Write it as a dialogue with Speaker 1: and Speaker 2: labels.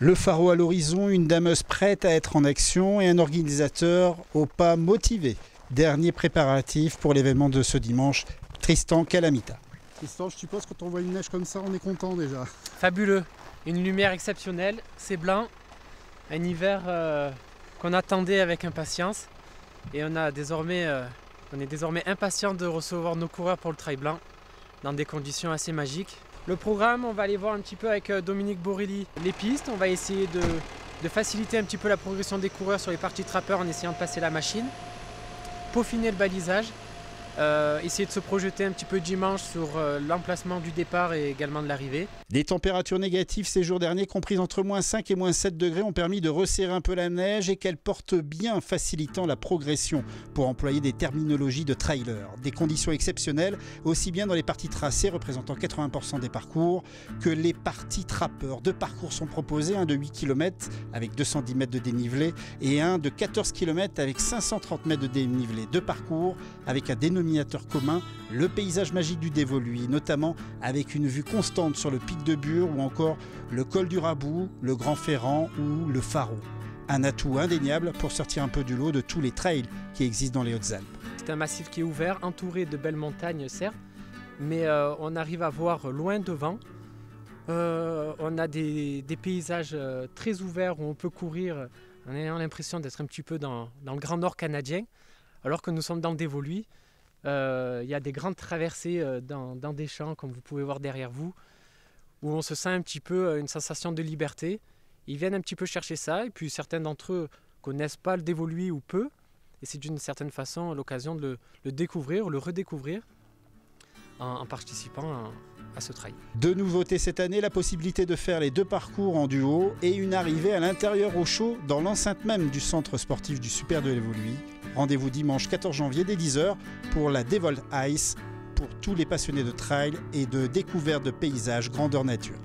Speaker 1: Le phare à l'horizon, une dameuse prête à être en action et un organisateur au pas motivé. Dernier préparatif pour l'événement de ce dimanche, Tristan Calamita. Tristan, je suppose que quand on voit une neige comme ça, on est content déjà.
Speaker 2: Fabuleux, une lumière exceptionnelle, c'est blanc, un hiver qu'on attendait avec impatience et on est désormais impatient de recevoir nos coureurs pour le trail blanc dans des conditions assez magiques. Le programme, on va aller voir un petit peu avec Dominique Borelli les pistes, on va essayer de faciliter un petit peu la progression des coureurs sur les parties trappeurs en essayant de passer la machine, peaufiner le balisage, essayer de se projeter un petit peu dimanche sur l'emplacement du départ et également de l'arrivée.
Speaker 1: Des températures négatives ces jours derniers, comprises entre -5 et -7 degrés, ont permis de resserrer un peu la neige et qu'elle porte bien, facilitant la progression, pour employer des terminologies de trailer. Des conditions exceptionnelles, aussi bien dans les parties tracées, représentant 80% des parcours, que les parties trappeurs. 2 parcours sont proposés, un de 8 km avec 210 mètres de dénivelé et un de 14 km avec 530 mètres de dénivelé. 2 parcours avec un dénominateur commun, le paysage magique du Dévoluy, notamment avec une vue constante sur le pic de Bure ou encore le col du Rabou, le Grand Ferrand ou le Pharo. Un atout indéniable pour sortir un peu du lot de tous les trails qui existent dans les Hautes-Alpes.
Speaker 2: C'est un massif qui est ouvert, entouré de belles montagnes certes, mais on arrive à voir loin devant. On a des paysages très ouverts où on peut courir en ayant l'impression d'être un petit peu dans le Grand Nord canadien, alors que nous sommes dans le Dévoluy. Il y a des grandes traversées dans des champs, comme vous pouvez voir derrière vous, où on se sent un petit peu une sensation de liberté. Ils viennent un petit peu chercher ça, et puis certains d'entre eux connaissent pas le Dévoluy ou peu, et c'est d'une certaine façon l'occasion de le découvrir, le redécouvrir, en participant à ce trail.
Speaker 1: De nouveautés cette année, la possibilité de faire les 2 parcours en duo et une arrivée à l'intérieur au chaud dans l'enceinte même du centre sportif du Super de Dévoluy. Rendez-vous dimanche 14 janvier dès 10h pour la Dévolt Ice pour tous les passionnés de trail et de découverte de paysages grandeur nature.